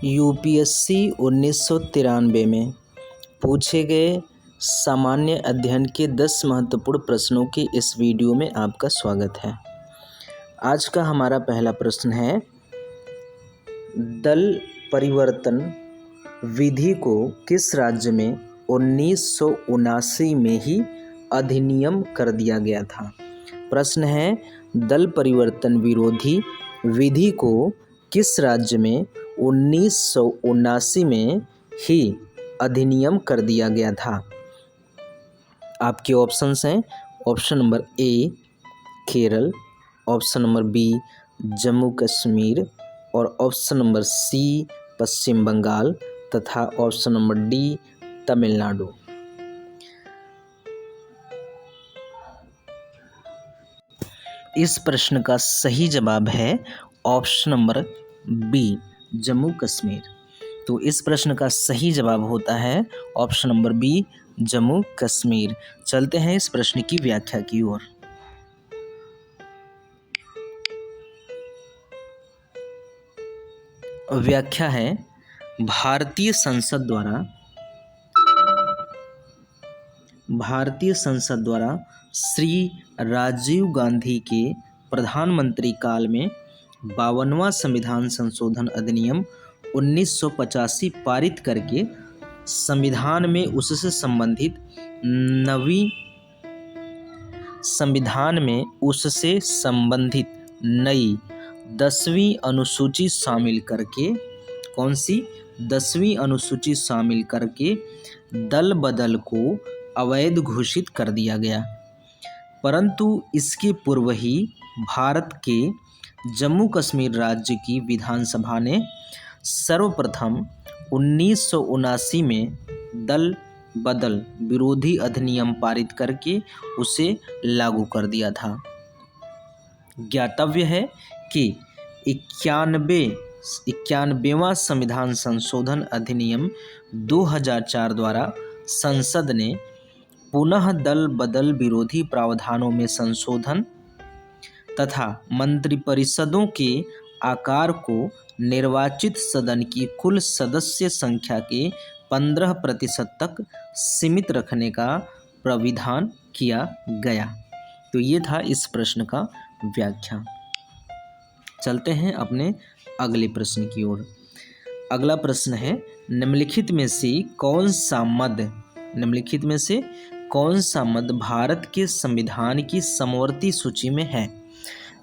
UPSC 1993 में पूछे गए सामान्य अध्ययन के 10 महत्वपूर्ण प्रश्नों के इस वीडियो में आपका स्वागत है। आज का हमारा पहला प्रश्न है, दल परिवर्तन विधि को किस राज्य में 1979 में ही अधिनियम कर दिया गया था। प्रश्न है, दल परिवर्तन विरोधी विधि को किस राज्य में 1979 में ही अधिनियम कर दिया गया था। आपके ऑप्शंस हैं, option number A Kerala, option number B Jammu Kashmir और option number C Paschim Bengal तथा ऑप्शन नंबर डी तमिलनाडु। इस प्रश्न का सही जवाब है option number B Jammu Kashmir. तो इस प्रश्न का सही जवाब होता है option number B Jammu Kashmir. चलते हैं इस प्रश्न की व्याख्या की ओर। व्याख्या है, भारतीय संसद द्वारा श्री राजीव गांधी के प्रधानमंत्री काल में 52वां संविधान संशोधन अधिनियम 1985 पारित करके संविधान में उससे संबंधित नई 10वीं अनुसूची शामिल करके, कौन सी 10वीं अनुसूची शामिल करके दल बदल को अवैध घोषित कर दिया गया। परंतु इसके पूर्व ही भारत के जम्मू कश्मीर राज्य की विधानसभा ने सर्वप्रथम 1979 में दल बदल विरोधी अधिनियम पारित करके उसे लागू कर दिया था। ज्ञातव्य है कि 91वां संविधान संशोधन अधिनियम 2004 द्वारा संसद ने पुनः दल बदल विरोधी प्रावधानों में संशोधन तथा मंत्रिपरिषदों के आकार को निर्वाचित सदन की कुल सदस्य संख्या के 15% तक सीमित रखने का प्राविधान किया गया। तो ये था इस प्रश्न का व्याख्या। चलते हैं अपने अगले प्रश्न की ओर। अगला प्रश्न है, निम्नलिखित में से कौन सा मद भारत के संविधान की समवर्ती सूची में है।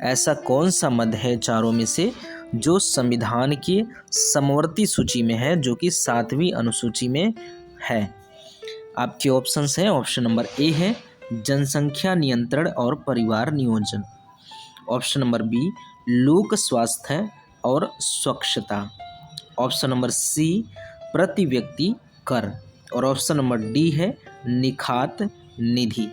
ऐसा कौन सा मद है चारों में से जो संविधान की समवर्ती सूची में है, जो कि 7वीं अनुसूची में है। आपके ऑप्शंस हैं, ऑप्शन नंबर ए है जनसंख्या नियंत्रण और परिवार नियोजन, ऑप्शन नंबर बी लोक स्वास्थ्य और स्वच्छता, ऑप्शन नंबर सी प्रति व्यक्ति कर और ऑप्शन नंबर डी है निखात निधि।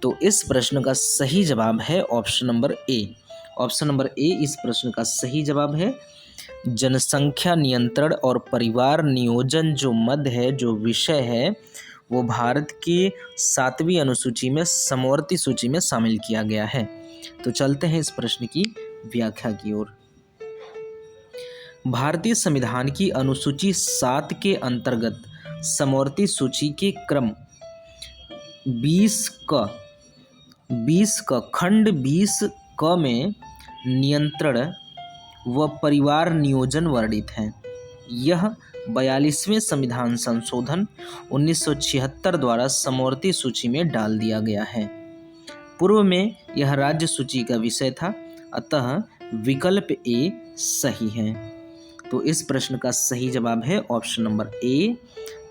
तो इस प्रश्न का सही जवाब है ऑप्शन नंबर ए। ऑप्शन नंबर ए इस प्रश्न का सही जवाब है। जनसंख्या नियंत्रण और परिवार नियोजन जो मद है, जो विषय है, वो भारत की 7वीं अनुसूची में समवर्ती सूची में शामिल किया गया है। तो चलते हैं इस प्रश्न की व्याख्या की ओर। भारतीय संविधान की अनुसूची 7 के अंतर्गत समवर्ती सूची के क्रम 20 क खंड 20 क में नियंत्रण व परिवार नियोजन वर्णित है। यह 42वें संविधान संशोधन 1976 द्वारा समवर्ती सूची में डाल दिया गया है। पूर्व में यह राज्य सूची का विषय था, अतः विकल्प ए सही है। तो इस प्रश्न का सही जवाब है ऑप्शन नंबर ए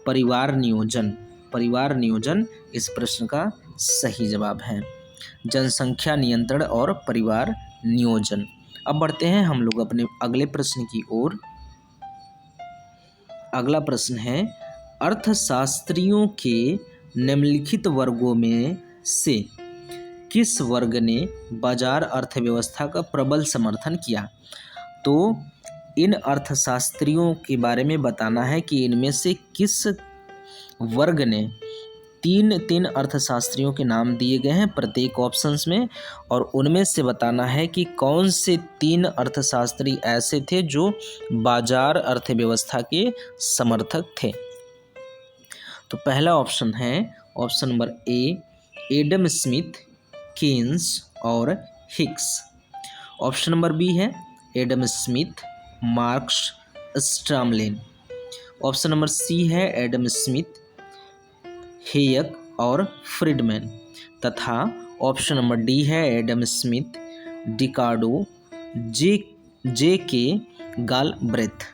परिवार नियोजन इस प्रश्न का सही जवाब है। जनसंख्या नियंत्रण और परिवार नियोजन। अब बढ़ते हैं हम लोग अपने अगले प्रश्न की ओर। अगला प्रश्न है, अर्थशास्त्रियों के निम्नलिखित वर्गों में से किस वर्ग ने बाजार अर्थव्यवस्था का प्रबल समर्थन किया। तो इन अर्थशास्त्रियों के बारे में बताना है कि इनमें से किस वर्ग ने तीन तीन अर्थशास्त्रियों के नाम दिए गए हैं प्रत्येक ऑप्शंस में, और उनमें से बताना है कि कौन से तीन अर्थशास्त्री ऐसे थे जो बाजार अर्थव्यवस्था के समर्थक थे। तो पहला ऑप्शन है option number A, Adam Smith, Keynes और हिक्स। ऑप्शन नंबर बी है एडम स्मिथ, मार्क्स, स्ट्रामलेन। ऑप्शन नंबर सी है एडम स्मिथ, हेयक और फ्रीडमैन। तथा ऑप्शन नंबर डी है Adam Smith, Ricardo, J K Galbraith.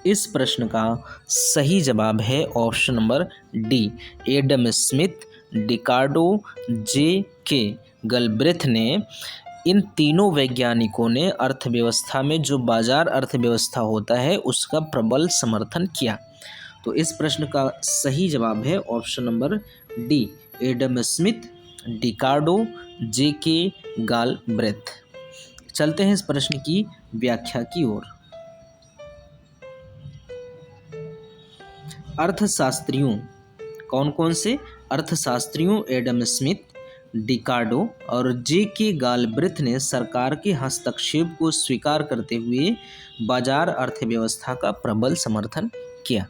इस प्रश्न का सही जवाब है option number D, Adam Smith, Ricardo, J K Galbraith ने इन तीनों वैज्ञानिकों ने अर्थव्यवस्था में जो बाजार अर्थव्यवस्था होता है उसका प्रबल समर्थन किया। तो इस प्रश्न का सही जवाब है option number D, Adam Smith, Ricardo, J K Galbraith. चलते हैं इस प्रश्न की व्याख्या की ओर। अर्थशास्त्रियों, कौन कौन से अर्थशास्त्रियों एडम स्मिथ, डिकार्डो और जे के गालब्रेथ ने सरकार के हस्तक्षेप को स्वीकार करते हुए बाजार अर्थव्यवस्था का प्रबल समर्थन किया।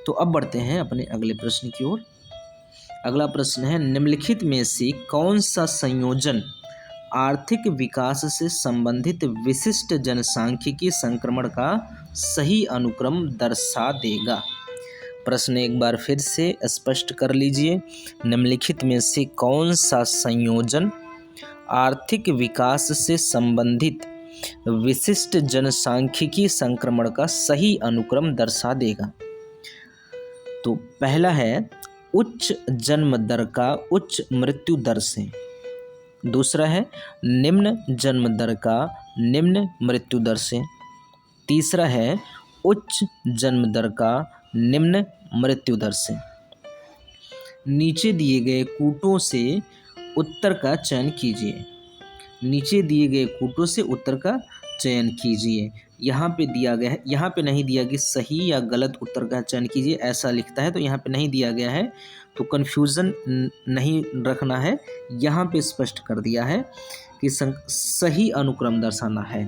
तो अब बढ़ते हैं अपने अगले प्रश्न की ओर। अगला प्रश्न है, निम्नलिखित में से कौन सा संयोजन आर्थिक विकास से संबंधित विशिष्ट जनसांख्यिकी संक्रमण का सही अनुक्रम दर्शा देगा। प्रश्न एक बार फिर से स्पष्ट कर लीजिए, निम्नलिखित में से कौन सा संयोजन आर्थिक विकास से संबंधित विशिष्ट जनसांख्यिकी संक्रमण का सही अनुक्रम दर्शा देगा। तो पहला है उच्च जन्म दर का उच्च मृत्यु दर से, दूसरा है निम्न जन्म दर का निम्न मृत्यु दर से, तीसरा है उच्च जन्म दर का निम्न मृत्यु दर से। नीचे दिए गए कूटों से उत्तर का चयन कीजिए। नीचे दिए गए कूटों से उत्तर का चयन कीजिए। यहाँ पे दिया गया है, यहाँ पे नहीं दिया कि सही या गलत उत्तर का चयन कीजिए ऐसा लिखता है, तो यहाँ पे नहीं दिया गया है, तो कन्फ्यूज़न नहीं रखना है। यहाँ पे स्पष्ट कर दिया है कि सही अनुक्रम दर्शाना है,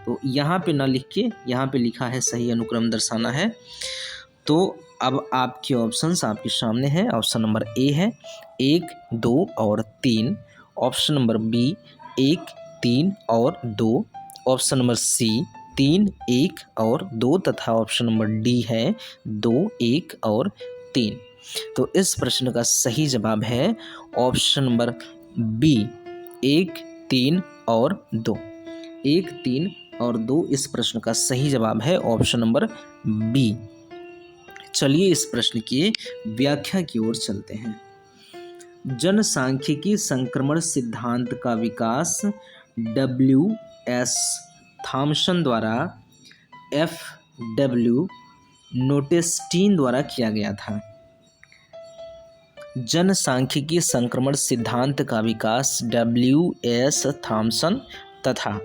तो यहाँ पे ना लिख के यहाँ पे लिखा है सही अनुक्रम दर्शाना है। तो अब आपके ऑप्शंस आपके सामने हैं। ऑप्शन नंबर ए है 1, 2 और 3। ऑप्शन नंबर बी 1, 3 और 2। ऑप्शन नंबर सी 3, 1 और 2 तथा ऑप्शन नंबर डी है 2, 1 और 3। तो इस प्रश्न का सही जवाब है ऑप्शन नंबर बी 1, 3 और 2। 1, 3 और 2 इस प्रश्न का सही जवाब है ऑप्शन नंबर बी। चलिए इस प्रश्न की व्याख्या की ओर चलते हैं। जनसांख्यिकी संक्रमण सिद्धांत का विकास W.S. थॉमसन द्वारा F.W. नोटेस्टीन द्वारा किया गया था। जनसांख्यिकी संक्रमण सिद्धांत का विकास W.S. थॉमसन तथा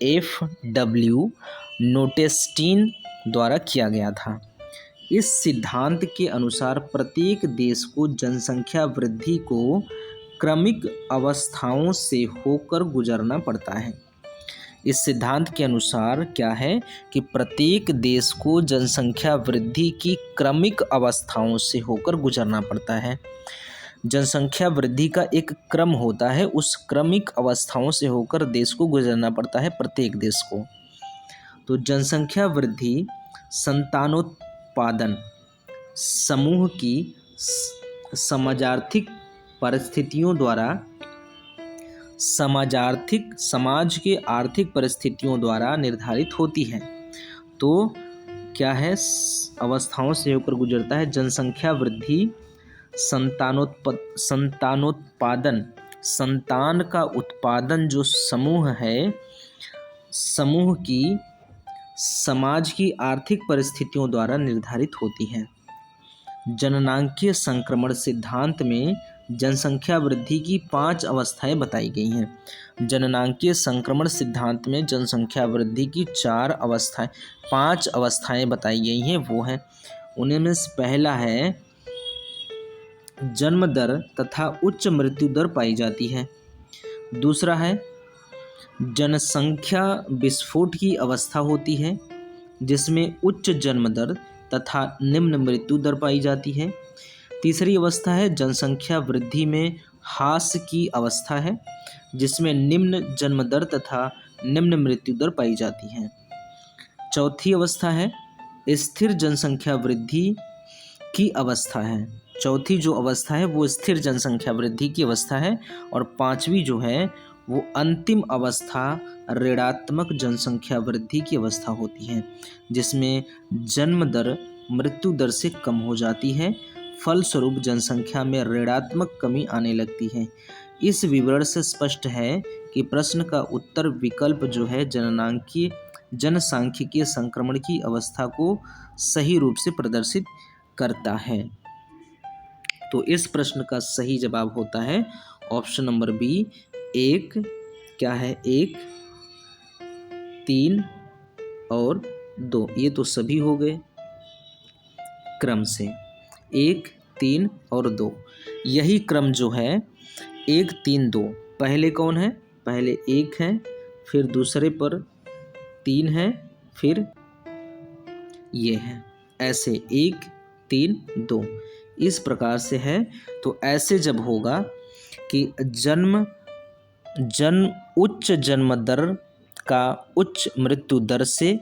F.W. नोटेस्टीन द्वारा किया गया था। इस सिद्धांत के अनुसार प्रत्येक देश को जनसंख्या वृद्धि को क्रमिक अवस्थाओं से होकर गुजरना पड़ता है। इस सिद्धांत के अनुसार क्या है कि प्रत्येक देश को जनसंख्या वृद्धि की क्रमिक अवस्थाओं से होकर गुजरना पड़ता है। जनसंख्या वृद्धि का एक क्रम होता है, उस क्रमिक अवस्थाओं से होकर देश को गुजरना पड़ता है प्रत्येक देश को। तो जनसंख्या वृद्धि संतानोत्पादन समूह की समाजार्थिक परिस्थितियों द्वारा समाज के आर्थिक परिस्थितियों द्वारा निर्धारित होती है। तो क्या है, अवस्थाओं से होकर गुजरता है। जनसंख्या वृद्धि संतानोत्पादन, संतान का उत्पादन जो समूह है, समूह की समाज की आर्थिक परिस्थितियों द्वारा निर्धारित होती है। जननांकीय संक्रमण सिद्धांत में जनसंख्या वृद्धि की 5 अवस्थाएं बताई गई हैं। जननांकीय संक्रमण सिद्धांत में जनसंख्या वृद्धि की 5 अवस्थाएं बताई गई हैं। वो हैं, उनमें से पहला है जन्म दर तथा उच्च मृत्यु दर पाई जाती है। दूसरा है जनसंख्या विस्फोट की अवस्था होती है, जिसमें उच्च जन्म दर तथा निम्न मृत्यु दर पाई जाती है। तीसरी अवस्था है जनसंख्या वृद्धि में ह्रास की अवस्था है, जिसमें निम्न जन्म दर तथा निम्न मृत्यु दर पाई जाती है। चौथी अवस्था है स्थिर जनसंख्या वृद्धि की अवस्था है। चौथी जो अवस्था है वो स्थिर जनसंख्या वृद्धि की अवस्था है। और पांचवी जो है वो अंतिम अवस्था ऋणात्मक जनसंख्या वृद्धि की अवस्था होती है, जिसमें जन्म दर मृत्यु दर से कम हो जाती है, फलस्वरूप जनसंख्या में ऋणात्मक कमी आने लगती है। इस विवरण से स्पष्ट है कि प्रश्न का उत्तर विकल्प जो है जनसांख्यिकीय संक्रमण की अवस्था को सही रूप से प्रदर्शित करता है। तो इस प्रश्न का सही जवाब होता है ऑप्शन नंबर बी, एक, क्या है, 1, 3 और 2। ये तो सभी हो गए क्रम से, 1, 3 और 2। यही क्रम जो है 1, 3, 2, पहले कौन है, पहले 1 है, फिर दूसरे पर 3 है, फिर ये है, ऐसे 1, 3, 2 इस प्रकार से है। तो ऐसे जब होगा कि उच्च जन्म दर का उच्च मृत्यु दर से,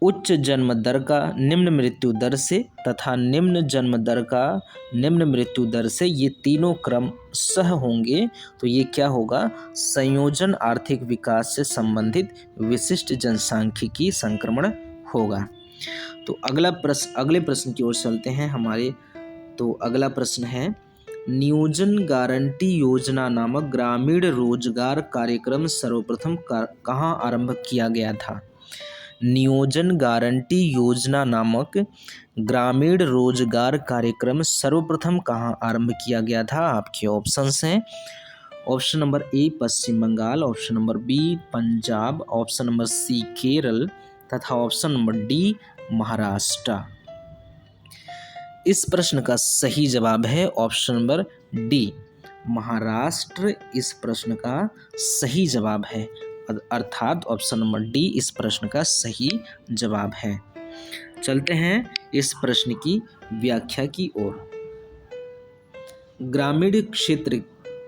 उच्च जन्म दर का निम्न मृत्यु दर से तथा निम्न जन्म दर का निम्न मृत्यु दर से, ये तीनों क्रम सह होंगे तो ये क्या होगा, संयोजन आर्थिक विकास से संबंधित विशिष्ट जनसांख्यिकी संक्रमण होगा। तो अगले प्रश्न की ओर चलते हैं हमारे। तो अगला प्रश्न है नियोजन गारंटी योजना नामक ग्रामीण रोजगार कार्यक्रम सर्वप्रथम कहाँ आरंभ किया गया था। नियोजन गारंटी योजना नामक ग्रामीण रोजगार कार्यक्रम सर्वप्रथम कहाँ आरंभ किया गया था। आपके ऑप्शंस हैं, option number A Paschim Bengal, option number B Punjab, option number C Kerala तथा ऑप्शन नंबर डी महाराष्ट्र। इस प्रश्न का सही जवाब है ऑप्शन नंबर डी, महाराष्ट्र इस प्रश्न का सही जवाब है, अर्थात ऑप्शन नंबर डी इस प्रश्न का सही जवाब है। चलते हैं इस प्रश्न की व्याख्या की ओर। ग्रामीण क्षेत्र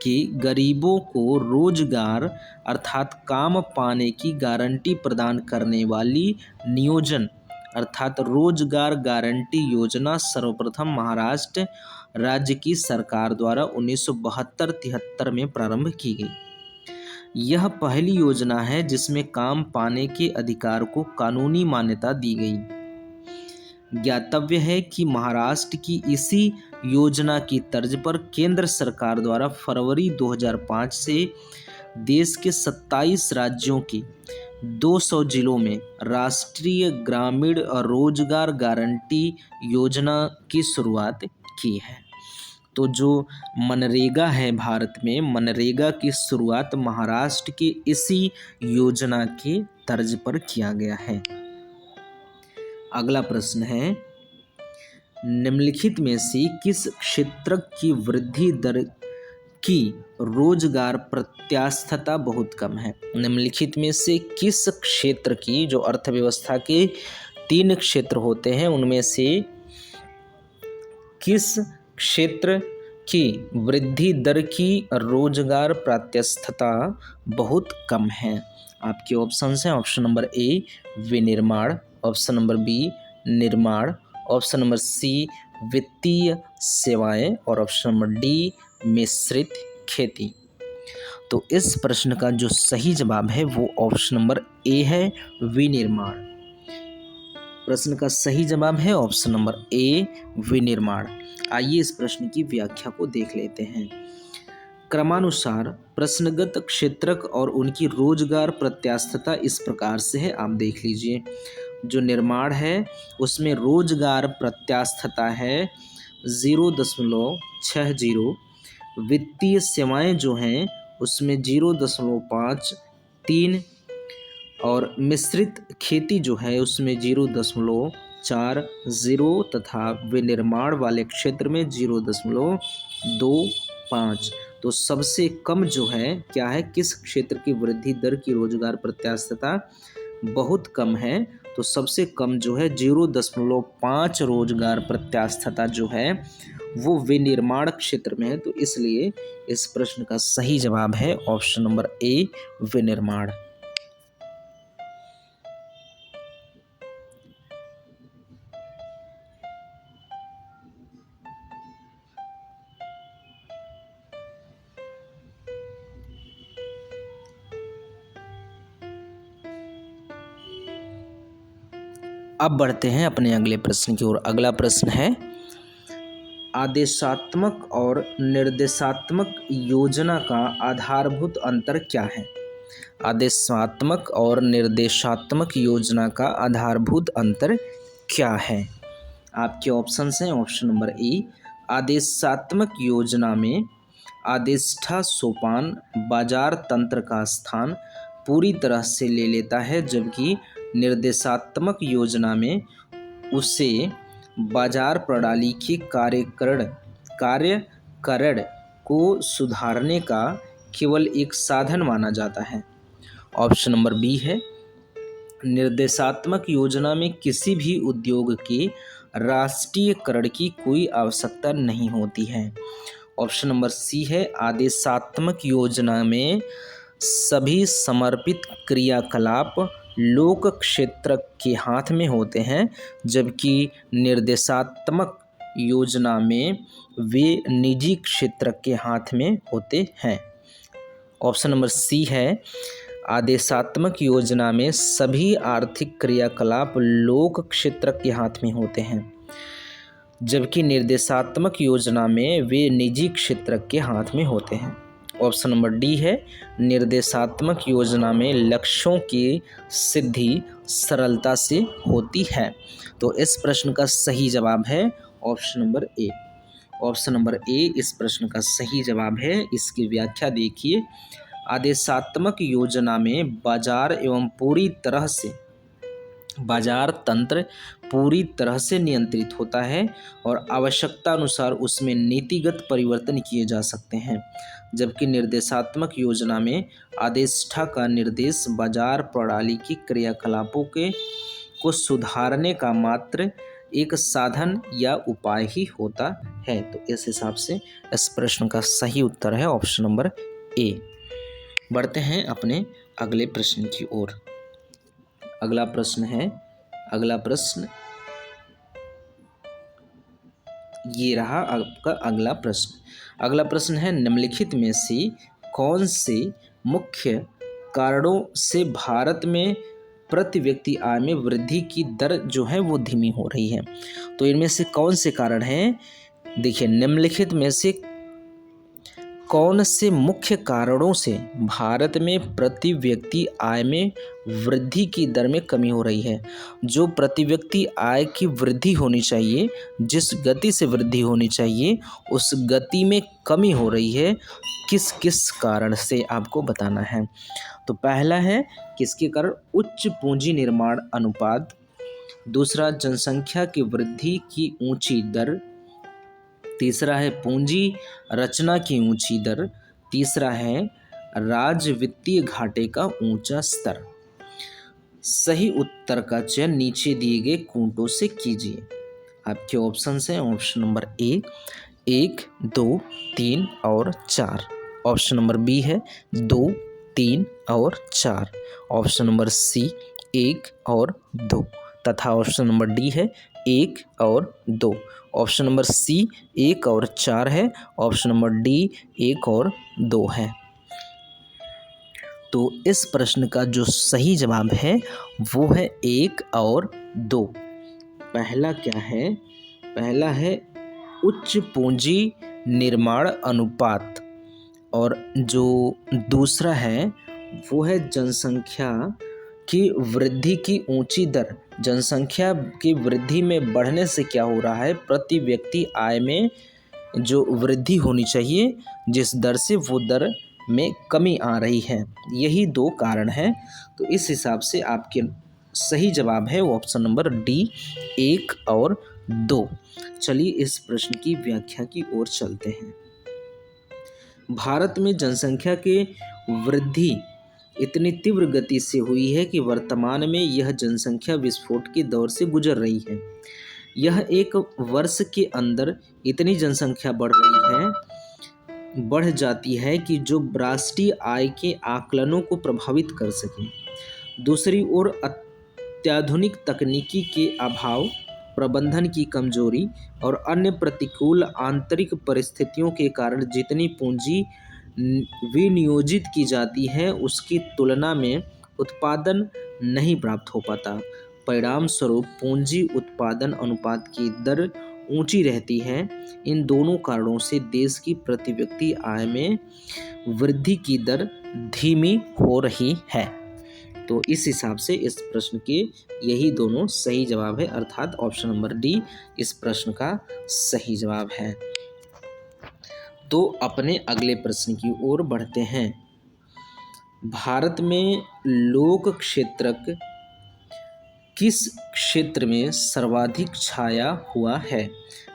के गरीबों को रोजगार अर्थात काम पाने की गारंटी प्रदान करने वाली नियोजन अर्थात रोजगार गारंटी योजना सर्वप्रथम महाराष्ट्र राज्य की सरकार द्वारा 1972-73 में प्रारंभ की गई। यह पहली योजना है जिसमें काम पाने के अधिकार को कानूनी मान्यता दी गई। ज्ञातव्य है कि महाराष्ट्र की इसी योजना की तर्ज पर केंद्र सरकार द्वारा फरवरी 2005 से देश के 27 राज्यों के 200 जिलों में राष्ट्रीय ग्रामीण रोजगार गारंटी योजना की शुरुआत की है। तो जो मनरेगा है भारत में, मनरेगा की शुरुआत महाराष्ट्र के इसी योजना के तर्ज पर किया गया है। अगला प्रश्न है निम्नलिखित में से किस क्षेत्र की वृद्धि दर की रोजगार प्रत्यास्थता बहुत कम है। निम्नलिखित में से किस क्षेत्र की, जो अर्थव्यवस्था के 3 क्षेत्र होते हैं उनमें से किस क्षेत्र की वृद्धि दर की रोजगार प्रत्यास्थता बहुत कम है। आपके ऑप्शन हैं, ऑप्शन नंबर ए विनिर्माण, ऑप्शन नंबर बी निर्माण, ऑप्शन नंबर सी वित्तीय सेवाएं और ऑप्शन नंबर डी मिश्रित खेती। तो इस प्रश्न का जो सही जवाब है वो ऑप्शन नंबर ए है, विनिर्माण। प्रश्न का सही जवाब है ऑप्शन नंबर ए विनिर्माण। आइए इस प्रश्न की व्याख्या को देख लेते हैं। क्रमानुसार प्रश्नगत क्षेत्रक और उनकी रोजगार प्रत्यास्थता इस प्रकार से है, आप देख लीजिए। जो निर्माण है उसमें रोजगार प्रत्यास्थता है 0.60, वित्तीय सेवाएं जो हैं उसमें 0.53 और मिश्रित खेती जो है उसमें 0.4 0.40 तथा विनिर्माण वाले क्षेत्र में 0.25। तो सबसे कम जो है क्या है, किस क्षेत्र की वृद्धि दर की रोजगार प्रत्याशितता बहुत कम है, तो सबसे कम जो है 0.5 रोजगार प्रत्याशितता जो है वो विनिर्माण क्षेत्र में है। तो इसलिए इस प्रश्न का सही जवाब है ऑप्शन नंबर ए, विनिर्माण। अब बढ़ते हैं अपने अगले प्रश्न की ओर। अगला प्रश्न है, आदेशात्मक और निर्देशात्मक योजना का आधारभूत अंतर क्या है? आदेशात्मक और निर्देशात्मक योजना का आधारभूत अंतर क्या है? आपके ऑप्शंस हैं। ऑप्शन नंबर ए, आदेशात्मक योजना में आदेष्टा सोपान बाजार तंत्र का स्थान पूरी तरह से ले लेता है, जबकि निर्देशात्मक योजना में उसे बाजार प्रणाली के कार्यकरण को सुधारने का केवल एक साधन माना जाता है। ऑप्शन नंबर बी है, निर्देशात्मक योजना में किसी भी उद्योग के राष्ट्रीयकरण की कोई आवश्यकता नहीं होती है। ऑप्शन नंबर सी है, आदेशात्मक योजना में सभी समर्पित क्रियाकलाप लोक क्षेत्र के हाथ में होते हैं, जबकि निर्देशात्मक योजना में वे निजी क्षेत्र के हाथ में होते हैं। ऑप्शन नंबर सी है, आदेशात्मक योजना में सभी आर्थिक क्रियाकलाप लोक क्षेत्र के हाथ में होते हैं, जबकि निर्देशात्मक योजना में वे निजी क्षेत्र के हाथ में होते हैं। ऑप्शन नंबर डी है, निर्देशात्मक योजना में लक्ष्यों की सिद्धि सरलता से होती है। तो इस प्रश्न का सही जवाब है ऑप्शन नंबर ए। ऑप्शन नंबर ए इस प्रश्न का सही जवाब है। इसकी व्याख्या देखिए, आदेशात्मक योजना में बाजार तंत्र पूरी तरह से नियंत्रित होता है और आवश्यकता अनुसार उसमें नीतिगत परिवर्तन किए जा सकते हैं, जबकि निर्देशात्मक योजना में आदेष्टा का निर्देश बाजार प्रणाली की क्रियाकलापों को सुधारने का मात्र एक साधन या उपाय ही होता है। तो इस हिसाब से इस प्रश्न का सही उत्तर है ऑप्शन नंबर ए। बढ़ते हैं अपने अगले प्रश्न की ओर। अगला प्रश्न ये रहा आपका अगला प्रश्न है, निम्नलिखित में से कौन से मुख्य कारणों से भारत में प्रति व्यक्ति आय में वृद्धि की दर जो है वो धीमी हो रही है? तो इनमें से कौन से कारण हैं? देखिए, निम्नलिखित में से कौन से मुख्य कारणों से भारत में प्रति व्यक्ति आय में वृद्धि की दर में कमी हो रही है? जो प्रति व्यक्ति आय की वृद्धि होनी चाहिए, जिस गति से वृद्धि होनी चाहिए, उस गति में कमी हो रही है, किस किस कारण से आपको बताना है। तो पहला है किसके कारण? उच्च पूंजी निर्माण अनुपात। दूसरा, जनसंख्या की वृद्धि की ऊंची दर। तीसरा है पूंजी रचना की ऊंची दर। तीसरा है राज्य वित्तीय घाटे का ऊंचा स्तर। सही उत्तर का चयन नीचे दिए गए कूटों से कीजिए। आपके ऑप्शंस हैं। ऑप्शन नंबर ए 1, 2, 3 और 4। ऑप्शन नंबर बी है 2, 3 और 4। ऑप्शन नंबर सी 1 और 2 तथा ऑप्शन नंबर डी है 1 और 2। ऑप्शन नंबर सी 1 और 4 है। ऑप्शन नंबर डी 1 और 2 है। तो इस प्रश्न का जो सही जवाब है वो है 1 और 2। पहला क्या है? पहला है उच्च पूंजी निर्माण अनुपात और जो दूसरा है वो है जनसंख्या की वृद्धि की ऊंची दर। जनसंख्या की वृद्धि में बढ़ने से क्या हो रहा है? प्रति व्यक्ति आय में जो वृद्धि होनी चाहिए, जिस दर से वो दर में कमी आ रही है। यही 2 कारण हैं। तो इस हिसाब से आपके सही जवाब है वो ऑप्शन नंबर डी 1 और 2। चलिए इस प्रश्न की व्याख्या की ओर चलते हैं। भारत में जनसंख्या के वृद्धि इतनी तीव्र गति से हुई है कि वर्तमान में यह जनसंख्या विस्फोट के दौर से गुजर रही है। यह एक वर्ष के अंदर इतनी जनसंख्या बढ़ जाती है कि जो राष्ट्रीय आय के आकलनों को प्रभावित कर सके। दूसरी ओर अत्याधुनिक तकनीकी के अभाव, प्रबंधन की कमजोरी और अन्य प्रतिकूल आंतरिक परिस्थितियों के कारण जितनी पूंजी विनियोजित की जाती है उसकी तुलना में उत्पादन नहीं प्राप्त हो पाता। परिणाम स्वरूप पूंजी उत्पादन अनुपात की दर ऊंची रहती है। इन दोनों कारणों से देश की प्रति व्यक्ति आय में वृद्धि की दर धीमी हो रही है। तो इस हिसाब से इस प्रश्न के यही दोनों सही जवाब है, अर्थात ऑप्शन नंबर डी इस प्रश्न का सही जवाब है। तो अपने अगले प्रश्न की ओर बढ़ते हैं। भारत में लोक क्षेत्रक किस क्षेत्र में सर्वाधिक छाया हुआ है?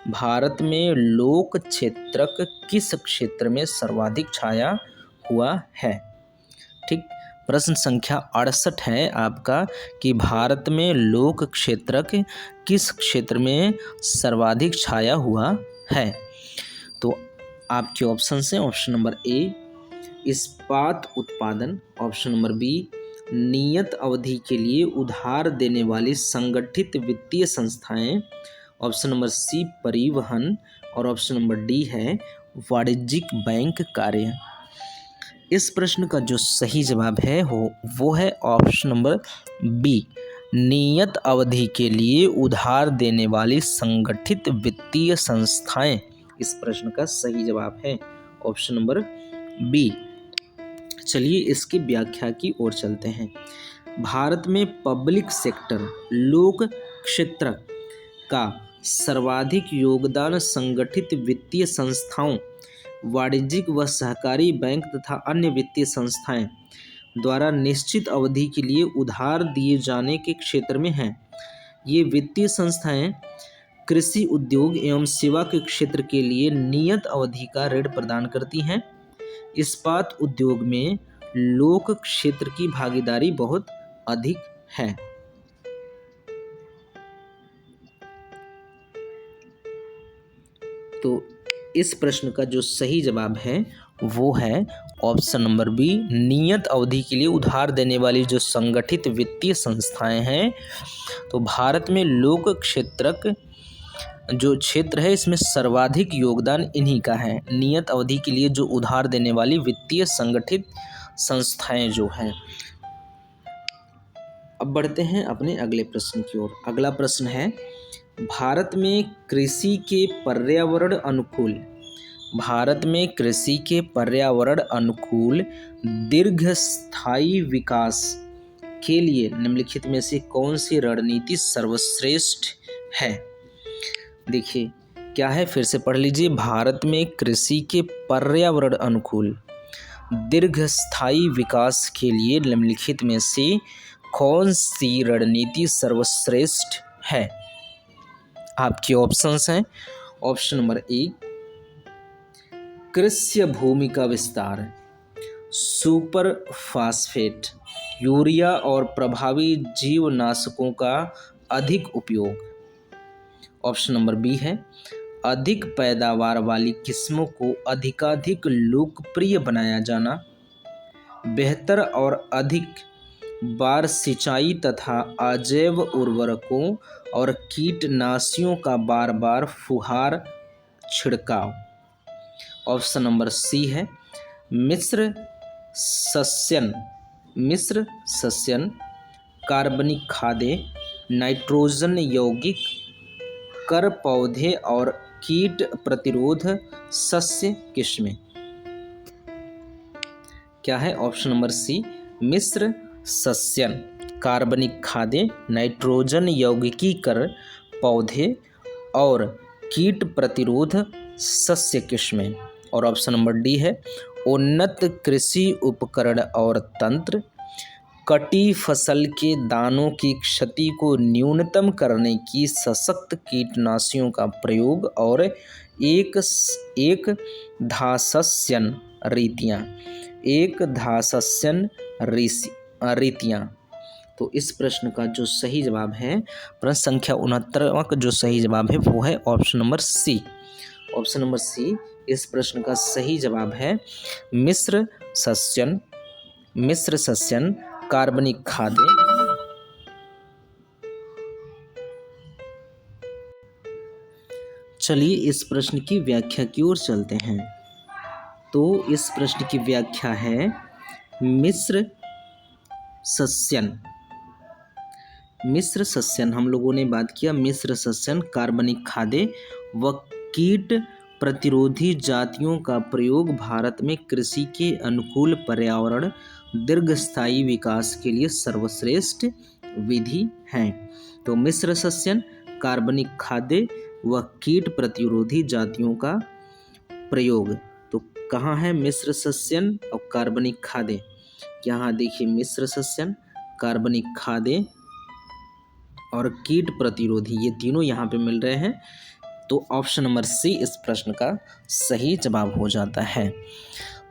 भारत में लोक क्षेत्रक किस क्षेत्र में सर्वाधिक छाया हुआ है? ठीक, प्रश्न संख्या 68 है आपका कि भारत में लोक क्षेत्रक किस क्षेत्र में सर्वाधिक छाया हुआ है। तो आपके ऑप्शन हैं ऑप्शन नंबर ए इस्पात उत्पादन, ऑप्शन नंबर बी नियत अवधि के लिए उधार देने वाली संगठित वित्तीय संस्थाएं, ऑप्शन नंबर सी परिवहन और ऑप्शन नंबर डी है वाणिज्यिक बैंक कार्य। इस प्रश्न का जो सही जवाब है वो है ऑप्शन नंबर बी नियत अवधि के लिए उधार देने वाली संगठित वित्तीय संस्थाएं। इस प्रश्न का सही जवाब है ऑप्शन नंबर बी। चलिए इसकी व्याख्या की ओर चलते हैं। भारत में पब्लिक सेक्टर लोक क्षेत्र का सर्वाधिक योगदान संगठित वित्तीय संस्थाओं, वाणिज्यिक व सहकारी बैंक तथा अन्य वित्तीय संस्थाएं द्वारा निश्चित अवधि के लिए उधार दिए जाने के क्षेत्र में है। ये वित्तीय संस्थाएं कृषि उद्योग एवं सेवा के क्षेत्र के लिए नियत अवधि का ऋण प्रदान करती हैं। इस्पात उद्योग में लोक क्षेत्र की भागीदारी बहुत अधिक है। तो इस प्रश्न का जो सही जवाब है वो है ऑप्शन नंबर बी नियत अवधि के लिए उधार देने वाली जो संगठित वित्तीय संस्थाएं हैं। तो भारत में लोक क्षेत्रक जो क्षेत्र है इसमें सर्वाधिक योगदान इन्हीं का है, नियत अवधि के लिए जो उधार देने वाली वित्तीय संगठित संस्थाएं जो हैं। अब बढ़ते हैं अपने अगले प्रश्न की ओर। अगला प्रश्न है भारत में कृषि के पर्यावरण अनुकूल दीर्घस्थायी विकास के लिए निम्नलिखित में से कौन सी रणनीति सर्वश्रेष्ठ है? देखिए क्या है, फिर से पढ़ लीजिए। भारत में कृषि के पर्यावरण अनुकूल दीर्घस्थायी विकास के लिए निम्नलिखित में से कौन सी रणनीति सर्वश्रेष्ठ है? आपके ऑप्शंस हैं ऑप्शन नंबर ए कृषि भूमि का विस्तार, सुपर फास्फेट, यूरिया और प्रभावी जीवनाशकों का अधिक उपयोग, ऑप्शन नंबर बी है अधिक पैदावार वाली किस्मों को अधिकाधिक लोकप्रिय बनाया जाना, बेहतर और अधिक बार सिंचाई तथा अजैव उर्वरकों और कीटनाशियों का बार बार फुहार छिड़काव, ऑप्शन नंबर सी है मिश्र सस्यन, कार्बनिक खादें, नाइट्रोजन यौगिक कर पौधे और कीट प्रतिरोध सस्य किस्में। क्या है? ऑप्शन नंबर सी मिश्र सस्यन, कार्बनिक खादें, नाइट्रोजन यौगिकी कर पौधे और कीट प्रतिरोध सस्य किस्में। और ऑप्शन नंबर डी है उन्नत कृषि उपकरण और तंत्र, कटी फसल के दानों की क्षति को न्यूनतम करने की सशक्त कीटनाशियों का प्रयोग और एक धासस्यन रीतियाँ। तो इस प्रश्न का जो सही जवाब है, प्रश्न संख्या 69वां का जो सही जवाब है वो है option number C. Option number C इस प्रश्न का सही जवाब है। मिश्र सस्यन कार्बनिक खादें। चलिए इस प्रश्न की व्याख्या की ओर चलते हैं। तो इस प्रश्न की व्याख्या है मिश्र सस्यन हम लोगों ने बात किया। मिश्र सस्यन कार्बनिक खादें व कीट प्रतिरोधी जातियों का प्रयोग भारत में कृषि के अनुकूल पर्यावरण दीर्घस्थायी विकास के लिए सर्वश्रेष्ठ विधि है। तो मिश्र सस्यन कार्बनिक खादें व कीट प्रतिरोधी जातियों का प्रयोग, तो कहाँ है मिश्र सस्यन और कार्बनिक खादें? यहाँ देखिए मिश्र सस्यन, कार्बनिक खादें और कीट प्रतिरोधी, ये तीनों यहाँ पे मिल रहे हैं। तो ऑप्शन नंबर सी इस प्रश्न का सही जवाब हो जाता है।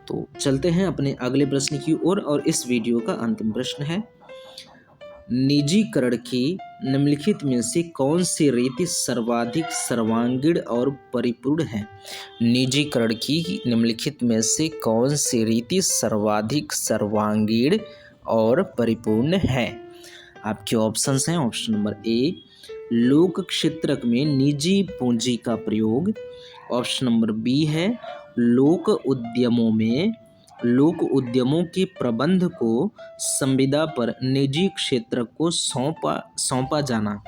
तो चलते हैं अपने अगले प्रश्न की ओर और इस वीडियो का अंतिम प्रश्न है, निजीकरण की निम्नलिखित में से कौन सी रीति सर्वाधिक सर्वांगीण और परिपूर्ण है? निजीकरण की निम्नलिखित में से कौन सी रीति सर्वाधिक सर्वांगीण और परिपूर्ण है? आपके ऑप्शंस हैं। ऑप्शन नंबर ए लोक क्षेत्रक में निजी पूंजी का प्रयोग। ऑप्शन नंबर बी है लोक उद्यमों के प्रबंध को संविदा पर निजी क्षेत्र को सौंपा जाना।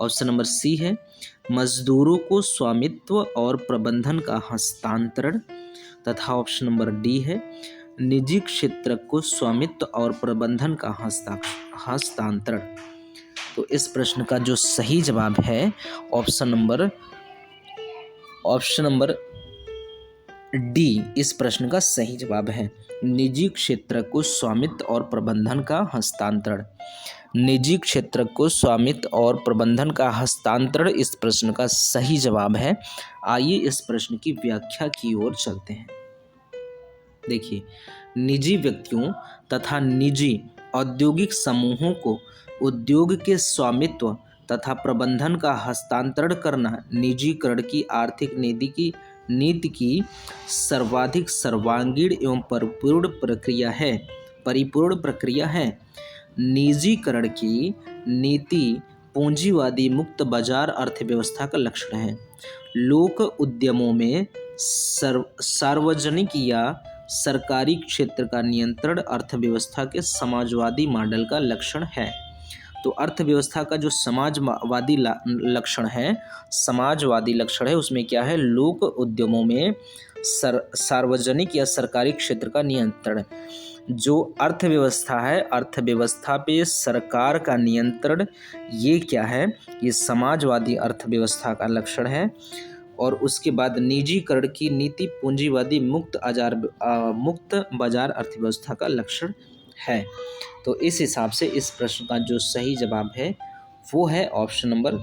ऑप्शन नंबर सी है मजदूरों को स्वामित्व और प्रबंधन का हस्तांतरण। तथा ऑप्शन नंबर डी है निजी क्षेत्र को स्वामित्व और प्रबंधन का हस्तांतरण। तो इस प्रश्न का जो सही जवाब है ऑप्शन नंबर डी इस प्रश्न का सही जवाब है। निजी क्षेत्र को स्वामित्व और प्रबंधन का हस्तांतरण। निजी क्षेत्र को स्वामित्व और प्रबंधन का हस्तांतरण इस प्रश्न का सही जवाब है। आइए इस प्रश्न की व्याख्या की ओर चलते हैं। देखिए निजी व्यक्तियों तथा निजी औद्योगिक समूहों को उद्योग के स्वामित्व तथा प्रबंधन का हस्तांतरण करना निजीकरण की आर्थिक नीति की सर्वाधिक सर्वांगीण एवं परिपूर्ण प्रक्रिया है। निजीकरण की नीति पूंजीवादी मुक्त बाजार अर्थव्यवस्था का लक्षण है। लोक उद्यमों में सार्वजनिक या सरकारी क्षेत्र का नियंत्रण अर्थव्यवस्था के समाजवादी मॉडल का लक्षण है। तो अर्थव्यवस्था का जो समाजवादी लक्षण है उसमें क्या है? लोक उद्यमों में सार्वजनिक या सरकारी क्षेत्र का नियंत्रण। जो अर्थव्यवस्था है, अर्थव्यवस्था पे सरकार का नियंत्रण, ये क्या है? ये समाजवादी अर्थव्यवस्था का लक्षण है। और उसके बाद निजीकरण की नीति पूंजीवादी मुक्त बाजार अर्थव्यवस्था का लक्षण है। तो इस हिसाब से इस प्रश्न का जो सही जवाब है वो है option number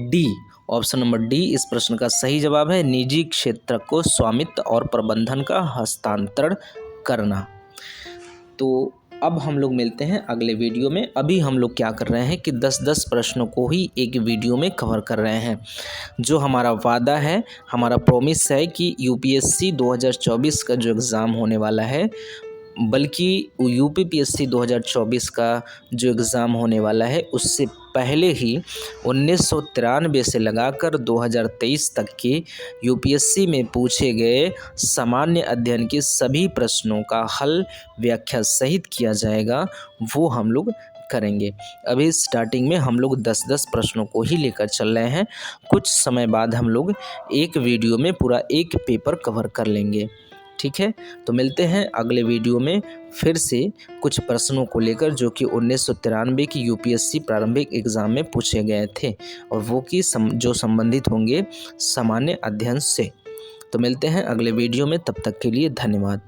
D. Option number D इस प्रश्न का सही जवाब है। निजी क्षेत्र को स्वामित्व और प्रबंधन का हस्तांतरण करना। तो अब हम लोग मिलते हैं अगले वीडियो में। अभी हम लोग क्या कर रहे हैं कि 10-10 प्रश्नों को ही एक वीडियो में कवर कर रहे हैं। जो हमारा वादा है, हमारा प्रॉमिस है कि यूपीएससी 2024 का जो एग्ज़ाम होने वाला है, बल्कि यूपीपीएससी 2024 का जो एग्ज़ाम होने वाला है उससे पहले ही 1993 से लगाकर 2023 तक के यूपीएससी में पूछे गए सामान्य अध्ययन के सभी प्रश्नों का हल व्याख्या सहित किया जाएगा, वो हम लोग करेंगे। अभी स्टार्टिंग में हम लोग 10-10 प्रश्नों को ही लेकर चल रहे हैं। कुछ समय बाद हम लोग एक वीडियो में पूरा एक पेपर कवर कर लेंगे। ठीक है, तो मिलते हैं अगले वीडियो में फिर से कुछ प्रश्नों को लेकर जो कि 1993 की यूपीएससी प्रारंभिक एग्ज़ाम में पूछे गए थे और वो कि जो संबंधित होंगे सामान्य अध्ययन से। तो मिलते हैं अगले वीडियो में, तब तक के लिए धन्यवाद।